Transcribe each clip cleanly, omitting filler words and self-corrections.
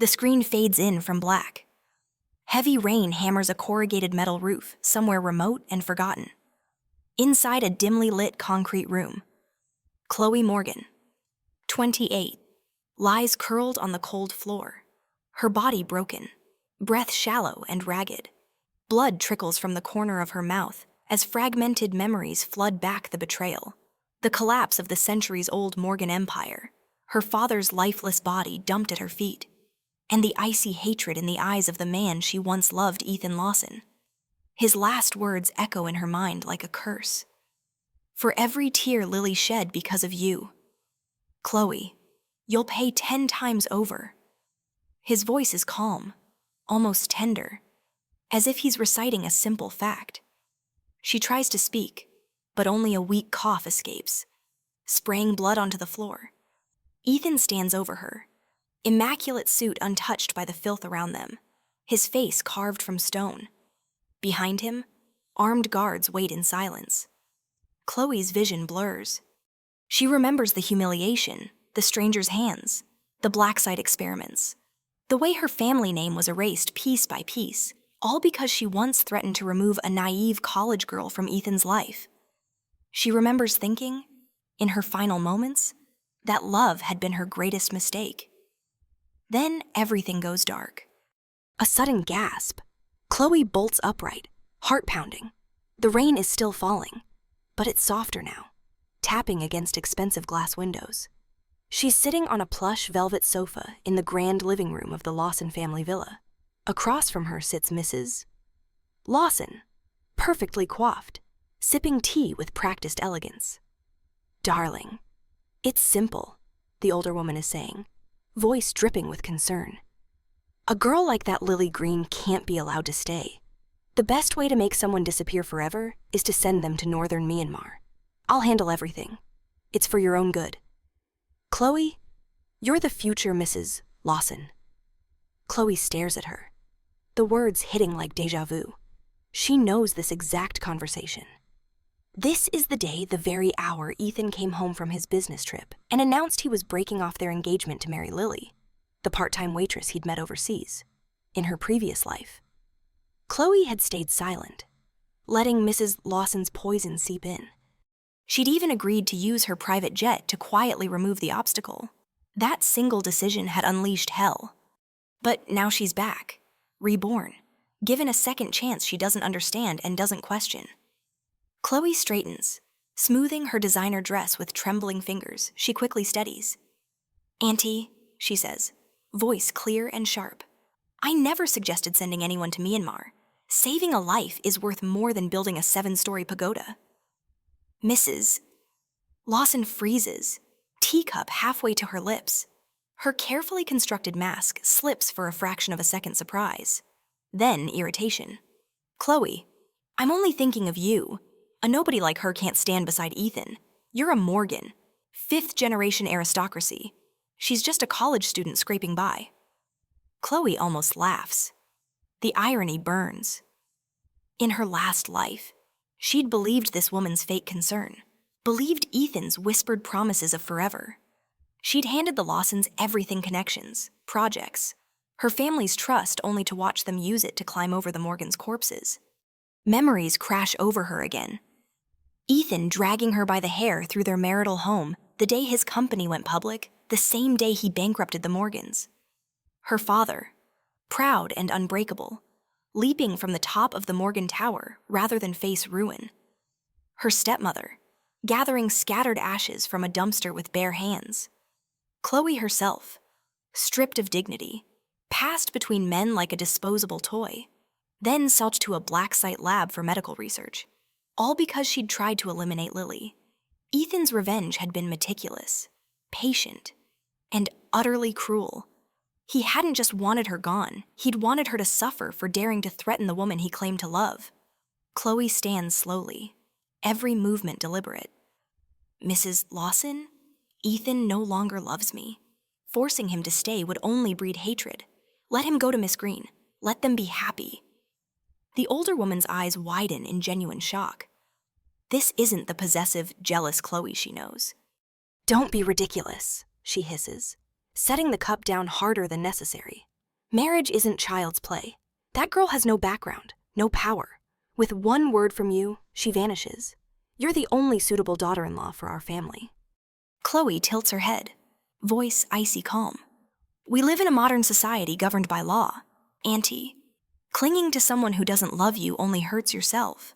The screen fades in from black. Heavy rain hammers a corrugated metal roof somewhere remote and forgotten. Inside a dimly lit concrete room, Chloe Morgan, 28, lies curled on the cold floor, her body broken, breath shallow and ragged. Blood trickles from the corner of her mouth as fragmented memories flood back the betrayal, the collapse of the centuries-old Morgan Empire, her father's lifeless body dumped at her feet, and the icy hatred in the eyes of the man she once loved, Ethan Lawson. His last words echo in her mind like a curse. For every tear Lily shed because of you, Chloe, you'll pay 10 times over. His voice is calm, almost tender, as if he's reciting a simple fact. She tries to speak, but only a weak cough escapes, spraying blood onto the floor. Ethan stands over her, immaculate suit untouched by the filth around them, his face carved from stone. Behind him, armed guards wait in silence. Chloe's vision blurs. She remembers the humiliation, the stranger's hands, the black site experiments, the way her family name was erased piece by piece, all because she once threatened to remove a naive college girl from Ethan's life. She remembers thinking, in her final moments, that love had been her greatest mistake. Then everything goes dark. A sudden gasp. Chloe bolts upright, heart pounding. The rain is still falling, but it's softer now, tapping against expensive glass windows. She's sitting on a plush velvet sofa in the grand living room of the Lawson family villa. Across from her sits Mrs. Lawson, perfectly coiffed, sipping tea with practiced elegance. "Darling, it's simple," the older woman is saying, voice dripping with concern. "A girl like that Lily Green can't be allowed to stay. The best way to make someone disappear forever is to send them to northern Myanmar. I'll handle everything. It's for your own good. Chloe, you're the future Mrs. Lawson." Chloe stares at her, the words hitting like déjà vu. She knows this exact conversation. This is the day, the very hour Ethan came home from his business trip and announced he was breaking off their engagement to marry Lily, the part-time waitress he'd met overseas, in her previous life. Chloe had stayed silent, letting Mrs. Lawson's poison seep in. She'd even agreed to use her private jet to quietly remove the obstacle. That single decision had unleashed hell. But now she's back, reborn, given a second chance she doesn't understand and doesn't question. Chloe straightens, smoothing her designer dress with trembling fingers. She quickly steadies. "Auntie," she says, voice clear and sharp, "I never suggested sending anyone to Myanmar. Saving a life is worth more than building a 7-story pagoda." Mrs. Lawson freezes, teacup halfway to her lips. Her carefully constructed mask slips for a fraction of a second surprise. Then irritation. "Chloe, I'm only thinking of you. A nobody like her can't stand beside Ethan. You're a Morgan, 5th-generation aristocracy. She's just a college student scraping by." Chloe almost laughs. The irony burns. In her last life, she'd believed this woman's fake concern, believed Ethan's whispered promises of forever. She'd handed the Lawsons everything: connections, projects, her family's trust, only to watch them use it to climb over the Morgans' corpses. Memories crash over her again. Ethan dragging her by the hair through their marital home the day his company went public, the same day he bankrupted the Morgans. Her father, proud and unbreakable, leaping from the top of the Morgan Tower rather than face ruin. Her stepmother, gathering scattered ashes from a dumpster with bare hands. Chloe herself, stripped of dignity, passed between men like a disposable toy, then sold to a black site lab for medical research, all because she'd tried to eliminate Lily. Ethan's revenge had been meticulous, patient, and utterly cruel. He hadn't just wanted her gone, he'd wanted her to suffer for daring to threaten the woman he claimed to love. Chloe stands slowly, every movement deliberate. "Mrs. Lawson, Ethan no longer loves me. Forcing him to stay would only breed hatred. Let him go to Miss Green. Let them be happy." The older woman's eyes widen in genuine shock. This isn't the possessive, jealous Chloe she knows. "Don't be ridiculous," she hisses, setting the cup down harder than necessary. Marriage isn't child's play. That girl has no background, no power. With one word from you, she vanishes. You're the only suitable daughter-in-law for our family. Chloe tilts her head, voice icy calm. We live in a modern society governed by law. Auntie, clinging to someone who doesn't love you only hurts yourself.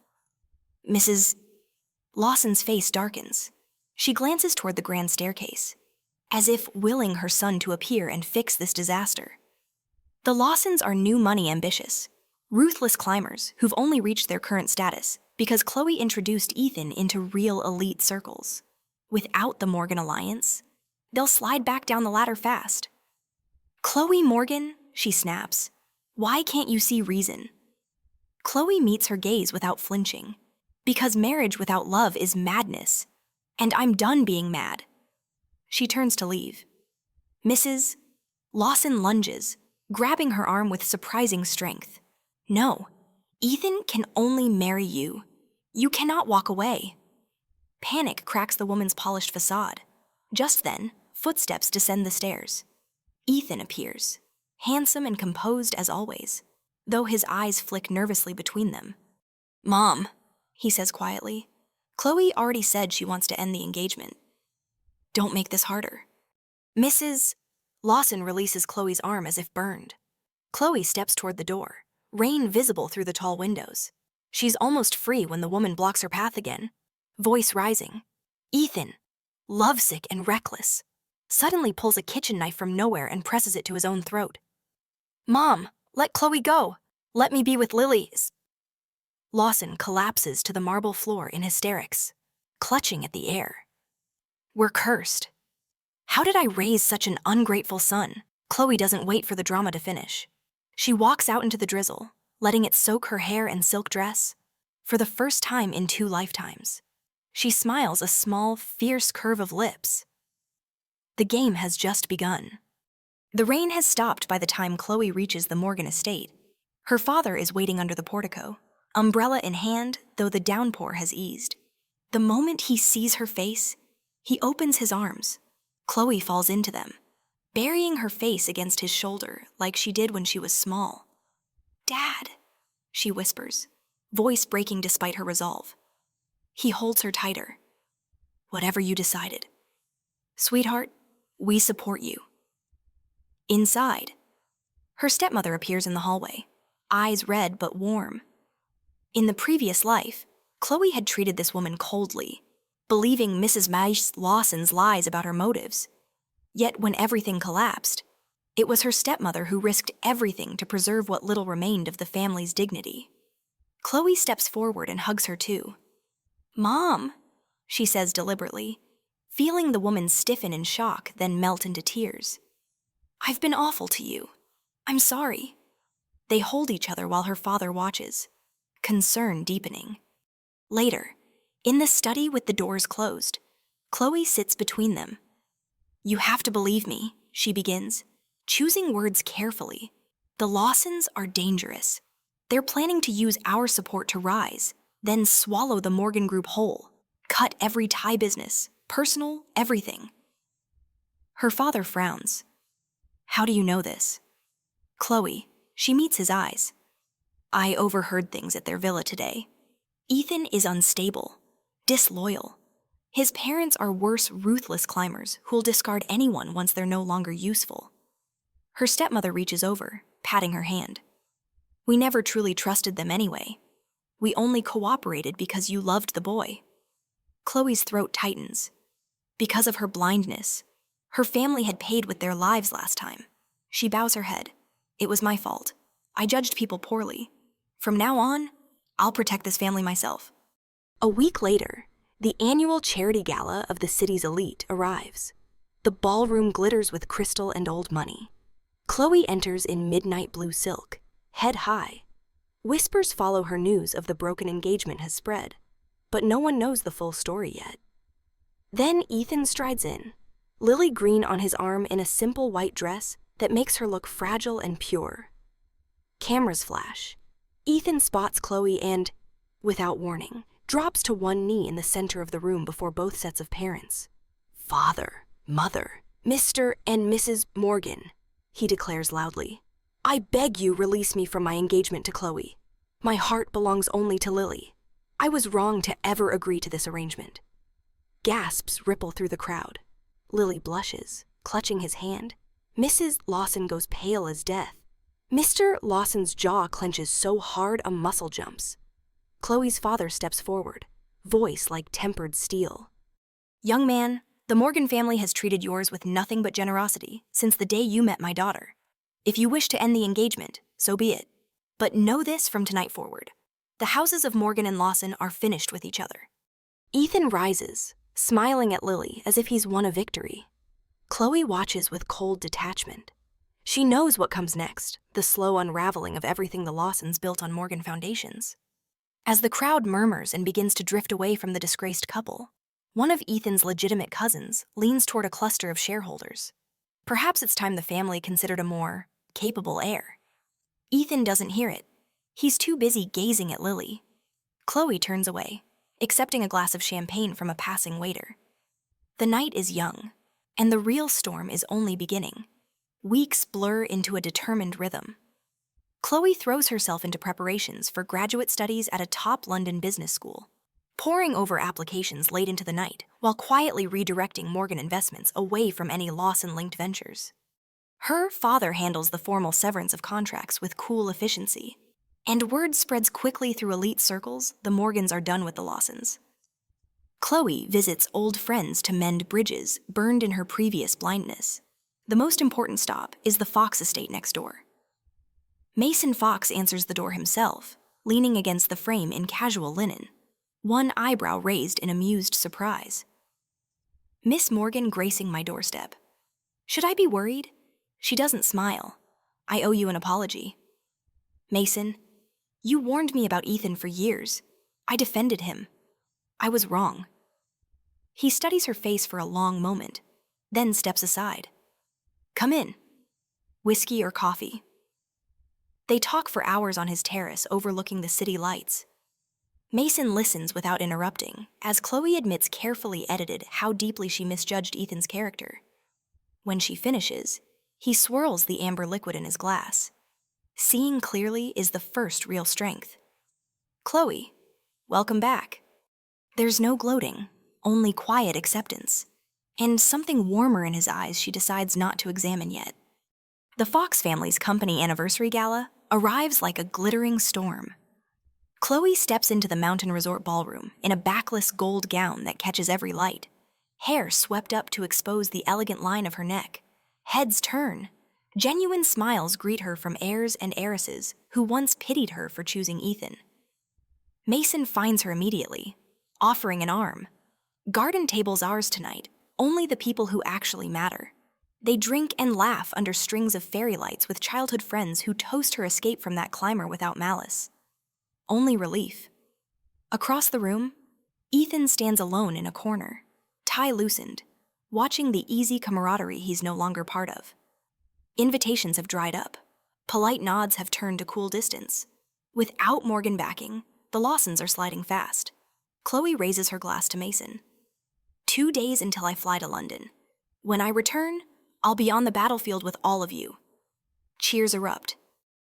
Mrs. Lawson's face darkens. She glances toward the grand staircase, as if willing her son to appear and fix this disaster. The Lawsons are new money ambitious, ruthless climbers who've only reached their current status because Chloe introduced Ethan into real elite circles. Without the Morgan alliance, they'll slide back down the ladder fast. Chloe Morgan, she snaps. Why can't you see reason? Chloe meets her gaze without flinching. Because marriage without love is madness. And I'm done being mad. She turns to leave. Mrs. Lawson lunges, grabbing her arm with surprising strength. No, Ethan can only marry you. You cannot walk away. Panic cracks the woman's polished facade. Just then, footsteps descend the stairs. Ethan appears, handsome and composed as always, though his eyes flick nervously between them. Mom, he says quietly. Chloe already said she wants to end the engagement. Don't make this harder. Mrs. Lawson releases Chloe's arm as if burned. Chloe steps toward the door, rain visible through the tall windows. She's almost free when the woman blocks her path again, voice rising. Ethan, lovesick and reckless, suddenly pulls a kitchen knife from nowhere and presses it to his own throat. Mom, let Chloe go. Let me be with Lily. Lawson collapses to the marble floor in hysterics, clutching at the air. We're cursed. How did I raise such an ungrateful son? Chloe doesn't wait for the drama to finish. She walks out into the drizzle, letting it soak her hair and silk dress. For the first time in 2 lifetimes, she smiles a small, fierce curve of lips. The game has just begun. The rain has stopped by the time Chloe reaches the Morgan estate. Her father is waiting under the portico, umbrella in hand, though the downpour has eased. The moment he sees her face, he opens his arms. Chloe falls into them, burying her face against his shoulder like she did when she was small. Dad, she whispers, voice breaking despite her resolve. He holds her tighter. Whatever you decided. Sweetheart, we support you. Inside, her stepmother appears in the hallway, eyes red but warm. In the previous life, Chloe had treated this woman coldly, believing Mrs. Lawson's lies about her motives. Yet when everything collapsed, it was her stepmother who risked everything to preserve what little remained of the family's dignity. Chloe steps forward and hugs her too. Mom, she says deliberately, feeling the woman stiffen in shock, then melt into tears. I've been awful to you. I'm sorry. They hold each other while her father watches, concern deepening. Later, in the study with the doors closed, Chloe sits between them. You have to believe me, she begins, choosing words carefully. The Lawsons are dangerous. They're planning to use our support to rise, then swallow the Morgan Group whole, cut every tie business, personal, everything. Her father frowns. How do you know this? Chloe, she meets his eyes. I overheard things at their villa today. Ethan is unstable, disloyal. His parents are worse, ruthless climbers who'll discard anyone once they're no longer useful. Her stepmother reaches over, patting her hand. We never truly trusted them anyway. We only cooperated because you loved the boy. Chloe's throat tightens. Because of her blindness, her family had paid with their lives last time. She bows her head. It was my fault. I judged people poorly. From now on, I'll protect this family myself. A week later, the annual charity gala of the city's elite arrives. The ballroom glitters with crystal and old money. Chloe enters in midnight blue silk, head high. Whispers follow her news of the broken engagement has spread, but no one knows the full story yet. Then Ethan strides in, lily green on his arm in a simple white dress that makes her look fragile and pure. Cameras flash. Ethan spots Chloe and, without warning, drops to one knee in the center of the room before both sets of parents. Father, mother, Mr. and Mrs. Morgan, he declares loudly. I beg you release me from my engagement to Chloe. My heart belongs only to Lily. I was wrong to ever agree to this arrangement. Gasps ripple through the crowd. Lily blushes, clutching his hand. Mrs. Lawson goes pale as death. Mr. Lawson's jaw clenches so hard a muscle jumps. Chloe's father steps forward, voice like tempered steel. Young man, the Morgan family has treated yours with nothing but generosity since the day you met my daughter. If you wish to end the engagement, so be it. But know this from tonight forward. The houses of Morgan and Lawson are finished with each other. Ethan rises, smiling at Lily as if he's won a victory. Chloe watches with cold detachment. She knows what comes next, the slow unraveling of everything the Lawsons built on Morgan foundations. As the crowd murmurs and begins to drift away from the disgraced couple, one of Ethan's legitimate cousins leans toward a cluster of shareholders. Perhaps it's time the family considered a more capable heir. Ethan doesn't hear it. He's too busy gazing at Lily. Chloe turns away, accepting a glass of champagne from a passing waiter. The night is young, and the real storm is only beginning. Weeks blur into a determined rhythm. Chloe throws herself into preparations for graduate studies at a top London business school, poring over applications late into the night while quietly redirecting Morgan investments away from any Lawson-linked ventures. Her father handles the formal severance of contracts with cool efficiency, and word spreads quickly through elite circles the Morgans are done with the Lawsons. Chloe visits old friends to mend bridges burned in her previous blindness. The most important stop is the Fox estate next door. Mason Fox answers the door himself, leaning against the frame in casual linen, one eyebrow raised in amused surprise. Miss Morgan gracing my doorstep. Should I be worried? She doesn't smile. I owe you an apology. Mason, you warned me about Ethan for years. I defended him. I was wrong. He studies her face for a long moment, then steps aside. Come in. Whiskey or coffee? They talk for hours on his terrace overlooking the city lights. Mason listens without interrupting, as Chloe admits carefully edited how deeply she misjudged Ethan's character. When she finishes, he swirls the amber liquid in his glass. Seeing clearly is the first real strength. Chloe, welcome back. There's no gloating, only quiet acceptance, and something warmer in his eyes she decides not to examine yet. The Fox family's company anniversary gala arrives like a glittering storm. Chloe steps into the Mountain Resort ballroom in a backless gold gown that catches every light, hair swept up to expose the elegant line of her neck. Heads turn. Genuine smiles greet her from heirs and heiresses who once pitied her for choosing Ethan. Mason finds her immediately, offering an arm. Garden table's ours tonight, only the people who actually matter. They drink and laugh under strings of fairy lights with childhood friends who toast her escape from that climber without malice. Only relief. Across the room, Ethan stands alone in a corner, tie loosened, watching the easy camaraderie he's no longer part of. Invitations have dried up. Polite nods have turned to cool distance. Without Morgan backing, the Lawsons are sliding fast. Chloe raises her glass to Mason. 2 days until I fly to London. When I return, I'll be on the battlefield with all of you. Cheers erupt.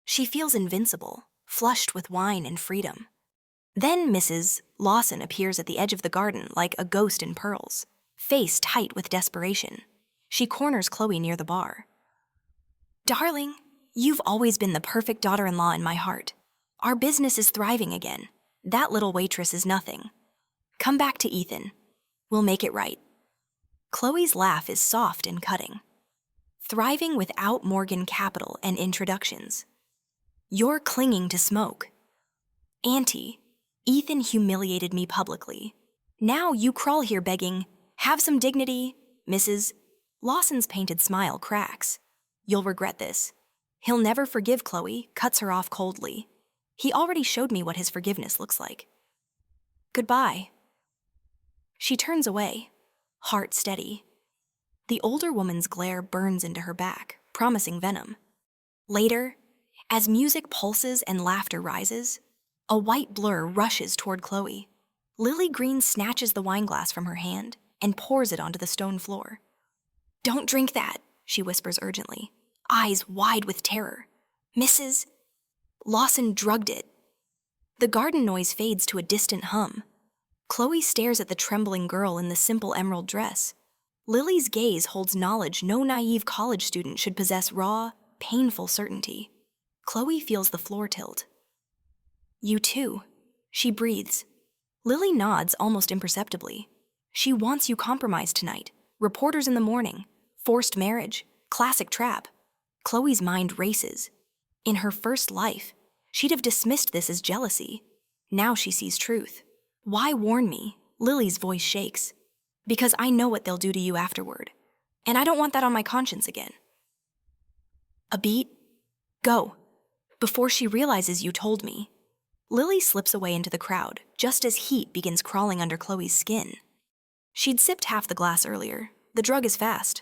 She feels invincible, flushed with wine and freedom. Then Mrs. Lawson appears at the edge of the garden like a ghost in pearls, face tight with desperation. She corners Chloe near the bar. Darling, you've always been the perfect daughter-in-law in my heart. Our business is thriving again. That little waitress is nothing. Come back to Ethan. We'll make it right. Chloe's laugh is soft and cutting. Thriving without Morgan capital and introductions. You're clinging to smoke. Auntie, Ethan humiliated me publicly. Now you crawl here begging, have some dignity, Mrs. Lawson's painted smile cracks. You'll regret this. He'll never forgive Chloe, cuts her off coldly. He already showed me what his forgiveness looks like. Goodbye. She turns away, heart steady. The older woman's glare burns into her back, promising venom. Later, as music pulses and laughter rises, a white blur rushes toward Chloe. Lily Green snatches the wineglass from her hand and pours it onto the stone floor. Don't drink that, she whispers urgently, eyes wide with terror. Mrs. Lawson drugged it. The garden noise fades to a distant hum. Chloe stares at the trembling girl in the simple emerald dress. Lily's gaze holds knowledge no naive college student should possess raw, painful certainty. Chloe feels the floor tilt. You too, she breathes. Lily nods almost imperceptibly. She wants you compromised tonight. Reporters in the morning. Forced marriage. Classic trap. Chloe's mind races. In her first life, she'd have dismissed this as jealousy. Now she sees truth. Why warn me? Lily's voice shakes. Because I know what they'll do to you afterward. And I don't want that on my conscience again. A beat? Go. Before she realizes you told me. Lily slips away into the crowd, just as heat begins crawling under Chloe's skin. She'd sipped half the glass earlier. The drug is fast.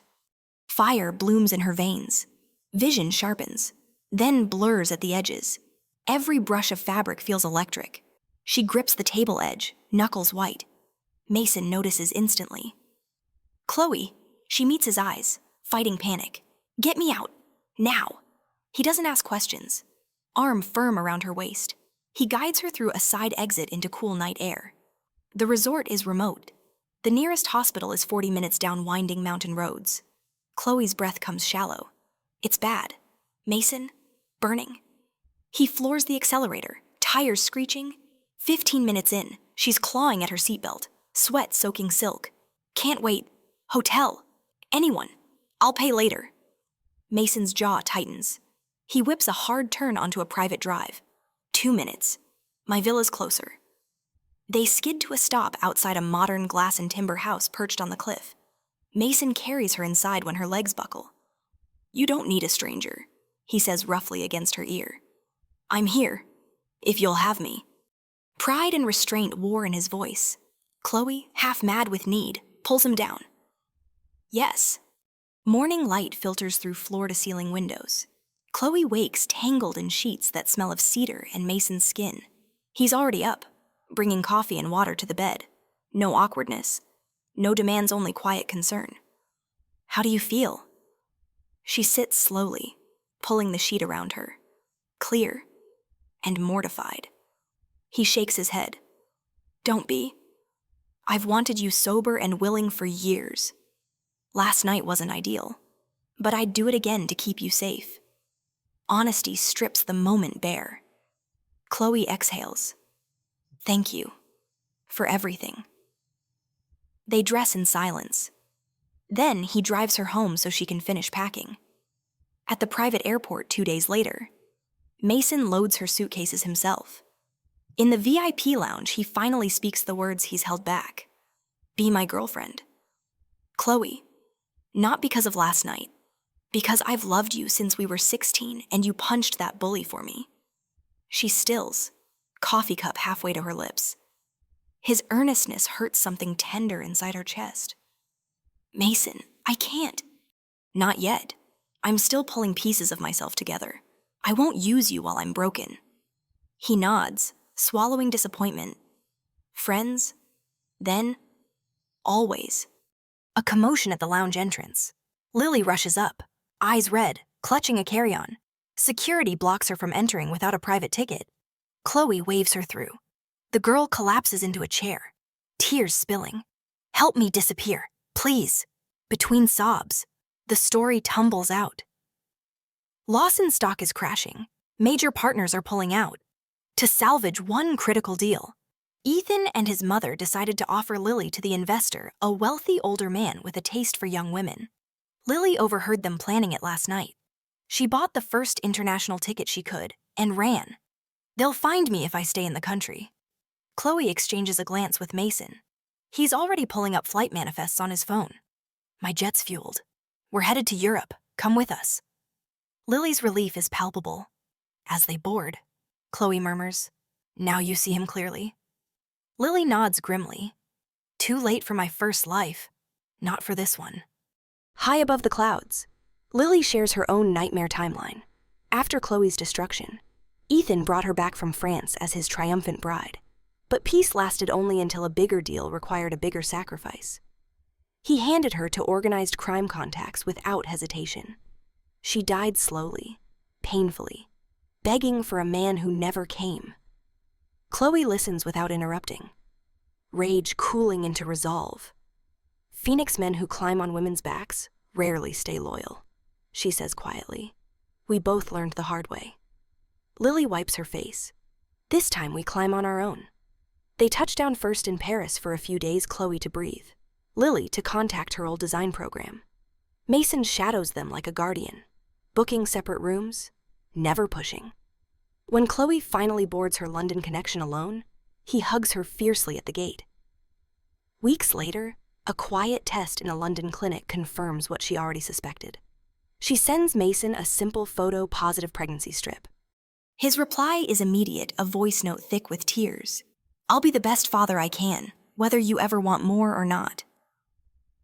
Fire blooms in her veins. Vision sharpens, then blurs at the edges. Every brush of fabric feels electric. She grips the table edge, knuckles white. Mason notices instantly. Chloe, she meets his eyes, fighting panic. Get me out, now. He doesn't ask questions. Arm firm around her waist. He guides her through a side exit into cool night air. The resort is remote. The nearest hospital is 40 minutes down winding mountain roads. Chloe's breath comes shallow. It's bad. Mason, burning. He floors the accelerator, tires screeching. 15 minutes in, she's clawing at her seatbelt, sweat soaking silk. Can't wait. Hotel. Anyone. I'll pay later. Mason's jaw tightens. He whips a hard turn onto a private drive. 2 minutes. My villa's closer. They skid to a stop outside a modern glass and timber house perched on the cliff. Mason carries her inside when her legs buckle. You don't need a stranger, he says roughly against her ear. I'm here, if you'll have me. Pride and restraint war in his voice. Chloe, half mad with need, pulls him down. Yes. Morning light filters through floor-to-ceiling windows. Chloe wakes tangled in sheets that smell of cedar and Mason's skin. He's already up, bringing coffee and water to the bed. No awkwardness. No demands, only quiet concern. How do you feel? She sits slowly, pulling the sheet around her. Clear and mortified. He shakes his head. Don't be. I've wanted you sober and willing for years. Last night wasn't ideal, but I'd do it again to keep you safe. Honesty strips the moment bare. Chloe exhales. Thank you for everything. They dress in silence. Then he drives her home so she can finish packing. At the private airport 2 days later, Mason loads her suitcases himself. In the VIP lounge, he finally speaks the words he's held back. Be my girlfriend. Chloe, not because of last night, because I've loved you since we were 16 and you punched that bully for me. She stills, coffee cup halfway to her lips. His earnestness hurts something tender inside her chest. Mason, I can't. Not yet. I'm still pulling pieces of myself together. I won't use you while I'm broken. He nods, swallowing disappointment. Friends? Then? Always. A commotion at the lounge entrance. Lily rushes up, eyes red, clutching a carry-on. Security blocks her from entering without a private ticket. Chloe waves her through. The girl collapses into a chair, tears spilling. Help me disappear, please. Between sobs, the story tumbles out. Lawson stock is crashing. Major partners are pulling out. To salvage one critical deal, Ethan and his mother decided to offer Lily to the investor, a wealthy older man with a taste for young women. Lily overheard them planning it last night. She bought the first international ticket she could and ran. They'll find me if I stay in the country. Chloe exchanges a glance with Mason. He's already pulling up flight manifests on his phone. My jet's fueled. We're headed to Europe. Come with us. Lily's relief is palpable. As they board, Chloe murmurs, Now you see him clearly. Lily nods grimly. Too late for my first life. Not for this one. High above the clouds, Lily shares her own nightmare timeline. After Chloe's destruction, Ethan brought her back from France as his triumphant bride. But peace lasted only until a bigger deal required a bigger sacrifice. He handed her to organized crime contacts without hesitation. She died slowly, painfully, begging for a man who never came. Chloe listens without interrupting, rage cooling into resolve. Phoenix men who climb on women's backs rarely stay loyal, she says quietly. We both learned the hard way. Lily wipes her face. This time we climb on our own. They touch down first in Paris for a few days, Chloe to breathe, Lily to contact her old design program. Mason shadows them like a guardian, booking separate rooms, never pushing. When Chloe finally boards her London connection alone, he hugs her fiercely at the gate. Weeks later, a quiet test in a London clinic confirms what she already suspected. She sends Mason a simple photo-positive pregnancy strip. His reply is immediate, a voice note thick with tears. I'll be the best father I can, whether you ever want more or not.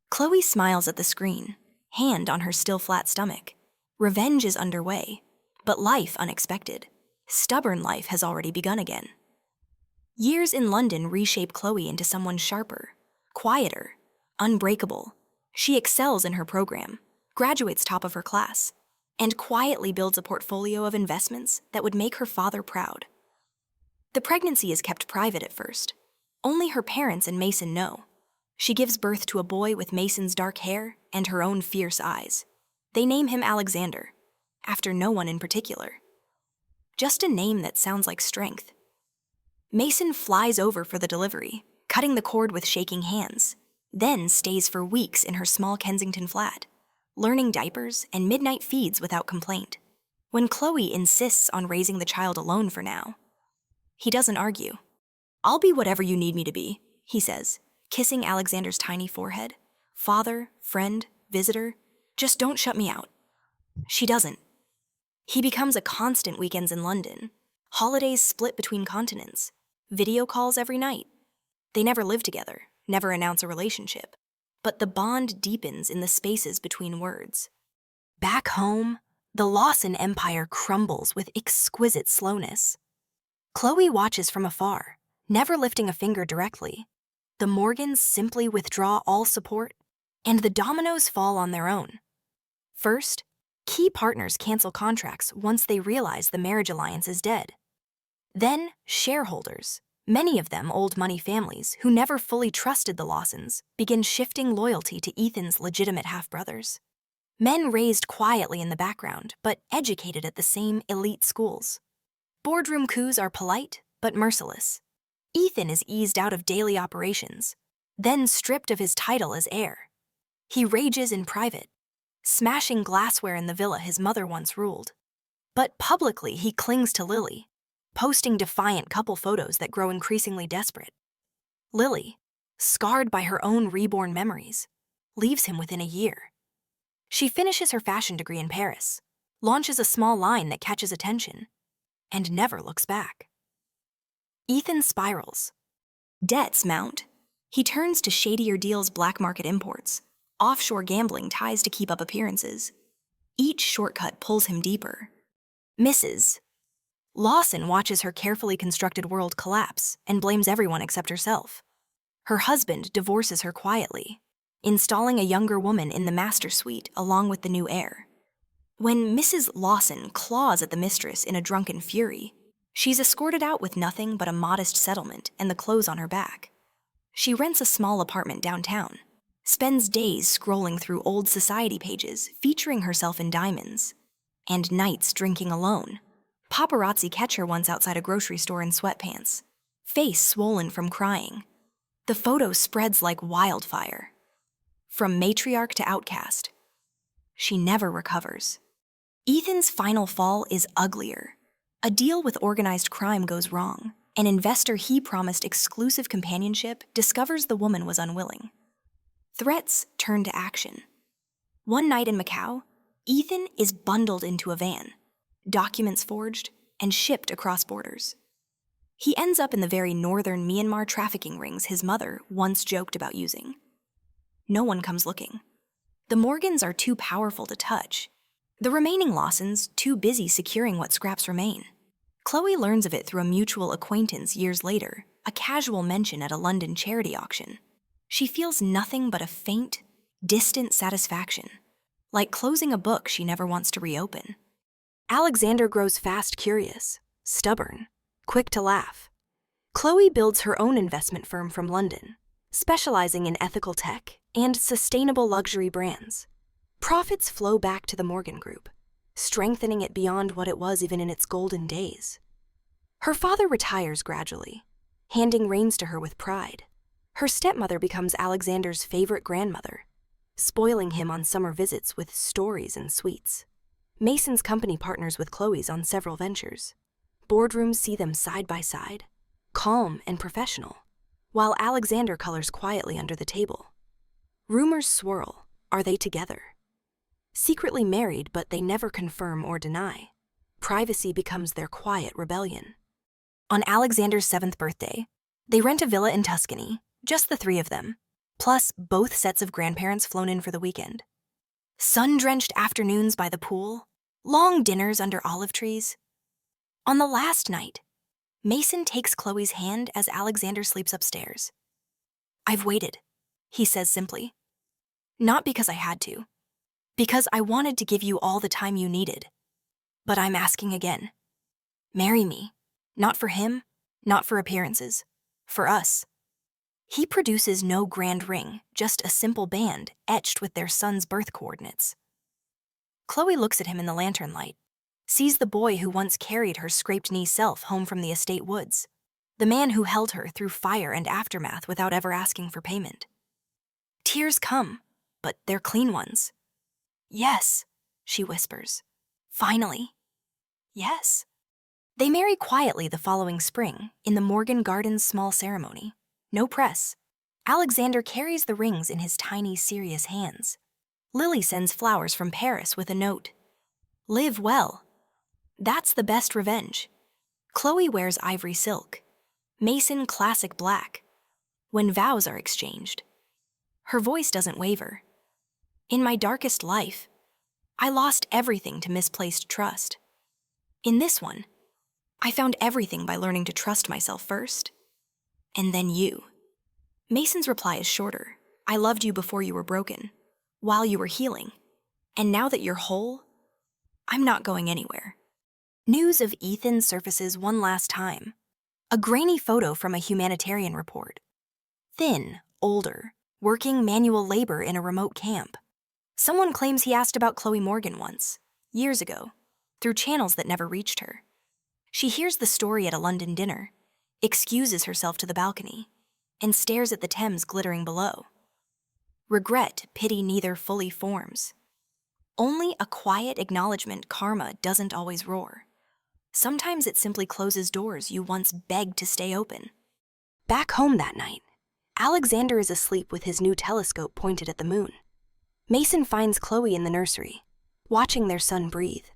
Chloe smiles at the screen, hand on her still flat stomach. Revenge is underway, but life unexpected. Stubborn life has already begun again. Years in London reshape Chloe into someone sharper, quieter, unbreakable. She excels in her program, graduates top of her class, and quietly builds a portfolio of investments that would make her father proud. The pregnancy is kept private at first. Only her parents and Mason know. She gives birth to a boy with Mason's dark hair and her own fierce eyes. They name him Alexander, after no one in particular. Just a name that sounds like strength. Mason flies over for the delivery, cutting the cord with shaking hands, then stays for weeks in her small Kensington flat, learning diapers and midnight feeds without complaint. When Chloe insists on raising the child alone for now, he doesn't argue. I'll be whatever you need me to be, he says, kissing Alexander's tiny forehead. Father, friend, visitor, just don't shut me out. She doesn't. He becomes a constant weekends in London, holidays split between continents, video calls every night. They never live together, never announce a relationship, but the bond deepens in the spaces between words. Back home, the Lawson empire crumbles with exquisite slowness. Chloe watches from afar, never lifting a finger directly. The Morgans simply withdraw all support, and the dominoes fall on their own. First, key partners cancel contracts once they realize the marriage alliance is dead. Then, shareholders, many of them old money families who never fully trusted the Lawsons, begin shifting loyalty to Ethan's legitimate half-brothers. Men raised quietly in the background, but educated at the same elite schools. Boardroom coups are polite, but merciless. Ethan is eased out of daily operations, then stripped of his title as heir. He rages in private, smashing glassware in the villa his mother once ruled. But publicly he clings to Lily, posting defiant couple photos that grow increasingly desperate. Lily, scarred by her own reborn memories, leaves him within a year. She finishes her fashion degree in Paris, launches a small line that catches attention, and never looks back. Ethan spirals. Debts mount. He turns to shadier deals, black market imports, offshore gambling ties to keep up appearances. Each shortcut pulls him deeper. Mrs. Lawson watches her carefully constructed world collapse and blames everyone except herself. Her husband divorces her quietly, installing a younger woman in the master suite along with the new heir. When Mrs. Lawson claws at the mistress in a drunken fury, she's escorted out with nothing but a modest settlement and the clothes on her back. She rents a small apartment downtown, spends days scrolling through old society pages featuring herself in diamonds, and nights drinking alone. Paparazzi catch her once outside a grocery store in sweatpants, face swollen from crying. The photo spreads like wildfire. From matriarch to outcast, she never recovers. Ethan's final fall is uglier. A deal with organized crime goes wrong. An investor he promised exclusive companionship discovers the woman was unwilling. Threats turn to action. One night in Macau, Ethan is bundled into a van, documents forged, and shipped across borders. He ends up in the very northern Myanmar trafficking rings his mother once joked about using. No one comes looking. The Morgans are too powerful to touch. The remaining Lawsons too busy securing what scraps remain. Chloe learns of it through a mutual acquaintance years later, a casual mention at a London charity auction. She feels nothing but a faint, distant satisfaction, like closing a book she never wants to reopen. Alexander grows fast curious, stubborn, quick to laugh. Chloe builds her own investment firm from London, specializing in ethical tech and sustainable luxury brands. Profits flow back to the Morgan Group, strengthening it beyond what it was even in its golden days. Her father retires gradually, handing reins to her with pride. Her stepmother becomes Alexander's favorite grandmother, spoiling him on summer visits with stories and sweets. Mason's company partners with Chloe's on several ventures. Boardrooms see them side by side, calm and professional, while Alexander colors quietly under the table. Rumors swirl. Are they together? Secretly married, but they never confirm or deny. Privacy becomes their quiet rebellion. On Alexander's 7th birthday, they rent a villa in Tuscany, just the three of them, plus both sets of grandparents flown in for the weekend. Sun-drenched afternoons by the pool, long dinners under olive trees. On the last night, Mason takes Chloe's hand as Alexander sleeps upstairs. "I've waited," he says simply. "Not because I had to, because I wanted to give you all the time you needed. But I'm asking again. Marry me. Not for him, not for appearances. For us." He produces no grand ring, just a simple band etched with their son's birth coordinates. Chloe looks at him in the lantern light, sees the boy who once carried her scraped-knee self home from the estate woods, the man who held her through fire and aftermath without ever asking for payment. Tears come, but they're clean ones. "Yes," she whispers. "Finally. Yes." They marry quietly the following spring in the Morgan Gardens small ceremony. No press. Alexander carries the rings in his tiny, serious hands. Lily sends flowers from Paris with a note. "Live well." That's the best revenge. Chloe wears ivory silk. Mason classic black. When vows are exchanged, her voice doesn't waver. "In my darkest life, I lost everything to misplaced trust. In this one, I found everything by learning to trust myself first. And then you." Mason's reply is shorter. "I loved you before you were broken, while you were healing. And now that you're whole, I'm not going anywhere." News of Ethan surfaces one last time. A grainy photo from a humanitarian report. Thin, older, working manual labor in a remote camp. Someone claims he asked about Chloe Morgan once, years ago, through channels that never reached her. She hears the story at a London dinner, excuses herself to the balcony, and stares at the Thames glittering below. Regret, pity neither fully forms. Only a quiet acknowledgement karma doesn't always roar. Sometimes it simply closes doors you once begged to stay open. Back home that night, Alexander is asleep with his new telescope pointed at the moon. Mason finds Chloe in the nursery, watching their son breathe.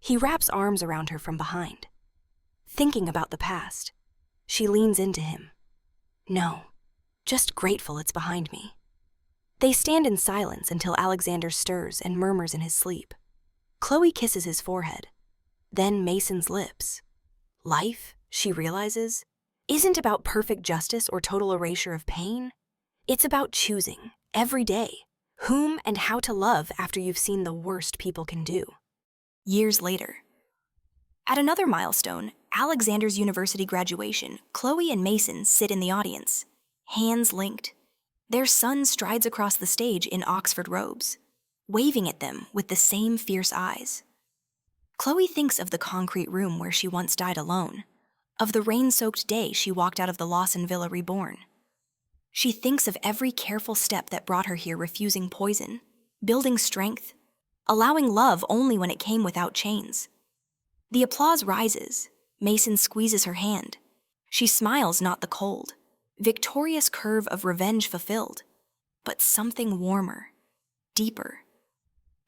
He wraps arms around her from behind. Thinking about the past, she leans into him. "No, just grateful it's behind me." They stand in silence until Alexander stirs and murmurs in his sleep. Chloe kisses his forehead, then Mason's lips. Life, she realizes, isn't about perfect justice or total erasure of pain. It's about choosing, every day, whom and how to love after you've seen the worst people can do. Years later. At another milestone, Alexander's university graduation, Chloe and Mason sit in the audience, hands linked. Their son strides across the stage in Oxford robes, waving at them with the same fierce eyes. Chloe thinks of the concrete room where she once died alone, of the rain-soaked day she walked out of the Lawson Villa reborn. She thinks of every careful step that brought her here, refusing poison, building strength, allowing love only when it came without chains. The applause rises. Mason squeezes her hand. She smiles, not the cold, victorious curve of revenge fulfilled, but something warmer, deeper.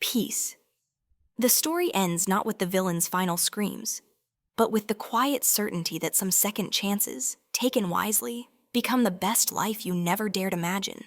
Peace. The story ends not with the villain's final screams, but with the quiet certainty that some second chances, taken wisely, become the best life you never dared imagine.